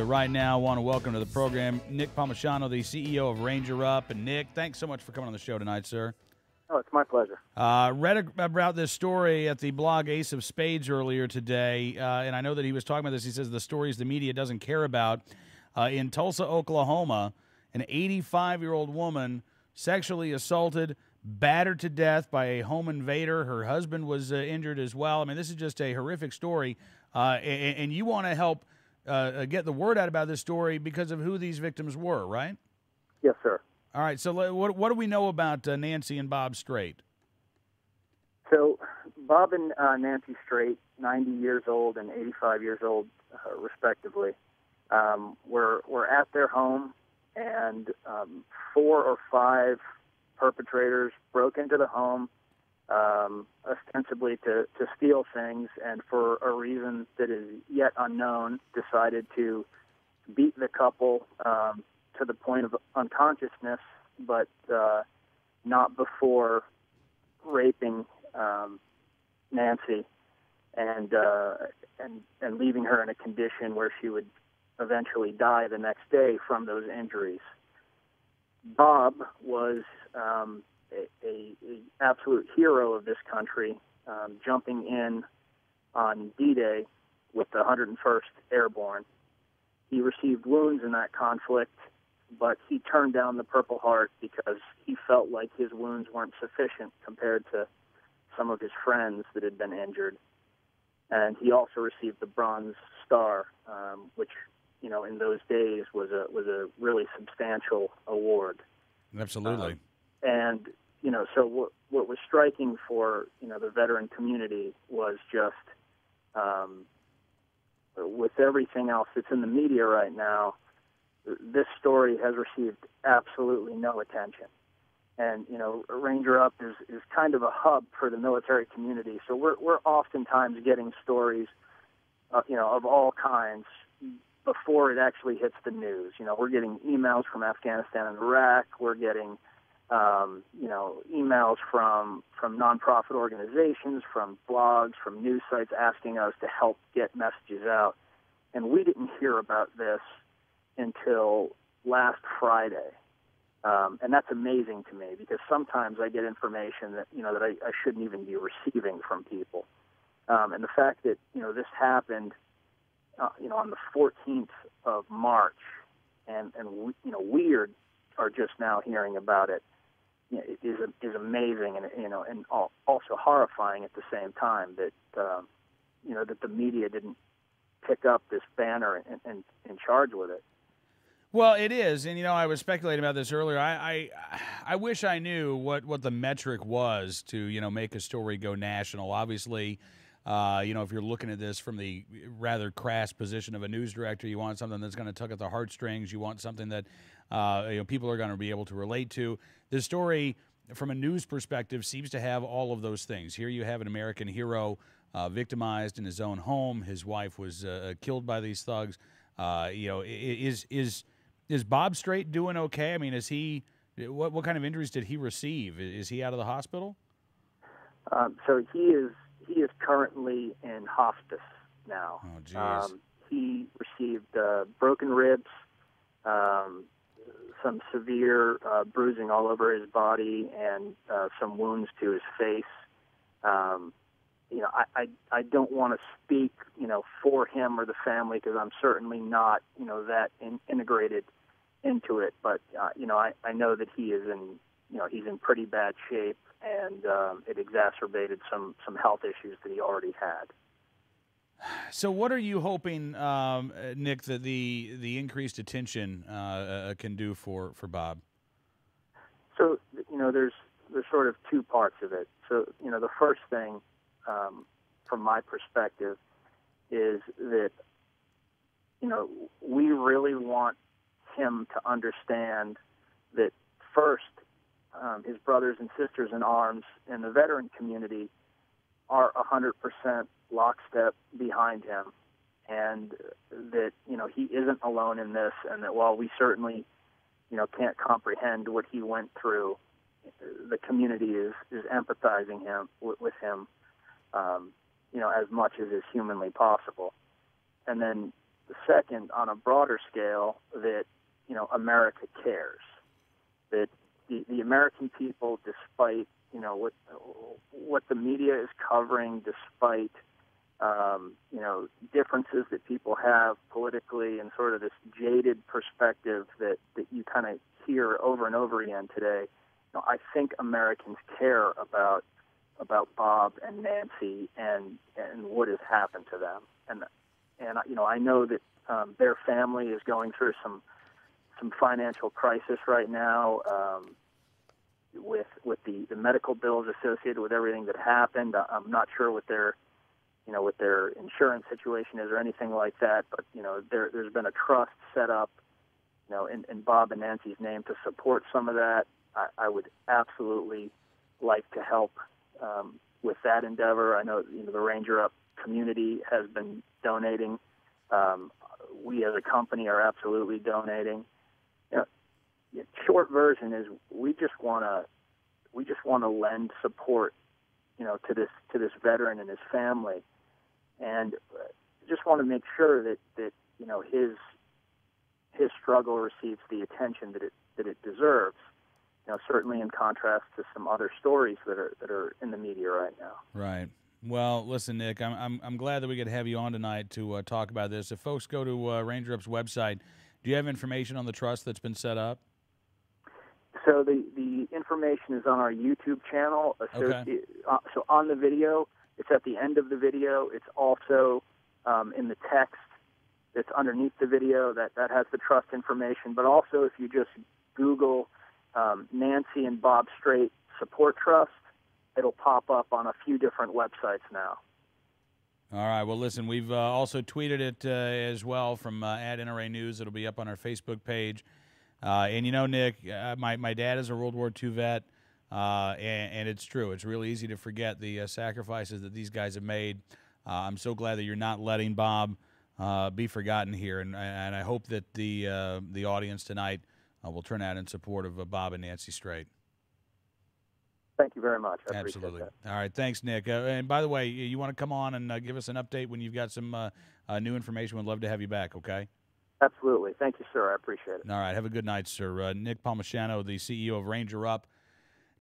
Right now, I want to welcome to the program Nick Palmisano, the CEO of Ranger Up. And Nick, thanks so much for coming on the show tonight, sir. Oh, it's my pleasure. Read about this story at the blog Ace of Spades earlier today, and I know that he was talking about this. He says the stories the media doesn't care about. In Tulsa, Oklahoma, an 85-year-old woman sexually assaulted, battered to death by a home invader. Her husband was injured as well. I mean, this is just a horrific story, and you want to help get the word out about this story because of who these victims were, right? Yes, sir. All right, so what do we know about Nancy and Bob Straight? So Bob and Nancy Straight, 90 years old and 85 years old, respectively, were at their home, and 4 or 5 perpetrators broke into the home, ostensibly to steal things, and for a reason that is yet unknown, decided to beat the couple to the point of unconsciousness, but not before raping Nancy and leaving her in a condition where she would eventually die the next day from those injuries. Bob was a absolute hero of this country, jumping in on D-Day with the 101st Airborne. He received wounds in that conflict, but he turned down the Purple Heart because he felt like his wounds weren't sufficient compared to some of his friends that had been injured. And he also received the Bronze Star, which, in those days was a really substantial award. Absolutely. So what was striking for, the veteran community was just, with everything else that's in the media right now, this story has received absolutely no attention. And, Ranger Up is kind of a hub for the military community. So we're oftentimes getting stories, of all kinds before it actually hits the news. We're getting emails from Afghanistan and Iraq. We're getting, emails from nonprofit organizations, from blogs, from news sites asking us to help get messages out. And we didn't hear about this until last Friday. And that's amazing to me because sometimes I get information that, that I shouldn't even be receiving from people. And the fact that, this happened, on the 14th of March and we are just now hearing about it, is amazing and also horrifying at the same time that, that the media didn't pick up this banner and charge with it. Well, it is, and I was speculating about this earlier. I wish I knew what the metric was to make a story go national. Obviously, if you're looking at this from the rather crass position of a news director, you want something that's going to tug at the heartstrings. You want something that people are going to be able to relate to. The story, from a news perspective, seems to have all of those things. Here you have an American hero victimized in his own home. His wife was killed by these thugs. Is Bob Straight doing okay? I mean, is he? What kind of injuries did he receive? Is he out of the hospital? So he is currently in hospice now. Oh, geez. He received broken ribs, some severe bruising all over his body, and some wounds to his face. I don't want to speak, for him or the family because I'm certainly not, that integrated into it. But, I know that he is he's in pretty bad shape, and it exacerbated some health issues that he already had. So what are you hoping, Nick, that the increased attention can do for Bob? So, there's sort of two parts of it. So, the first thing, from my perspective, is that, we really want him to understand that first, his brothers and sisters in arms in the veteran community are 100% lockstep behind him, and that, he isn't alone in this, and that while we certainly, can't comprehend what he went through, the community is empathizing with him, as much as is humanly possible. And then second, on a broader scale, that America cares. That the American people, despite what the media is covering, despite differences that people have politically and sort of this jaded perspective that you kind of hear over and over again today, I think Americans care about Bob and Nancy and what has happened to them. And I know that their family is going through some financial crisis right now with the medical bills associated with everything that happened. I'm not sure what their insurance situation is or anything like that, but there's been a trust set up in Bob and Nancy's name to support some of that. I would absolutely like to help with that endeavor. I know the Ranger Up community has been donating. We as a company are absolutely donating. Short version is we just want to lend support to this veteran and his family, and just want to make sure that his struggle receives the attention that it deserves. Certainly in contrast to some other stories that are in the media right now. Right. Well, listen, Nick, I'm glad that we could have you on tonight to talk about this. If folks go to Ranger Up's website, do you have information on the trust that's been set up? So the information is on our YouTube channel. Okay. So on the video, it's at the end of the video. It's also in the text that's underneath the video that has the trust information. But also, if you just Google Nancy and Bob Straight Support Trust, it'll pop up on a few different websites now. All right. Well, listen, we've also tweeted it as well from @NRA News. It'll be up on our Facebook page. And Nick, my dad is a World War II vet, and it's true. It's really easy to forget the sacrifices that these guys have made. I'm so glad that you're not letting Bob be forgotten here, and I hope that the audience tonight will turn out in support of Bob and Nancy Straight. Thank you very much. I Absolutely. appreciate that. All right. Thanks, Nick. And by the way, you want to come on and give us an update when you've got some new information? We'd love to have you back, okay? Absolutely. Thank you, sir. I appreciate it. All right. Have a good night, sir. Nick Palmisano, the CEO of Ranger Up.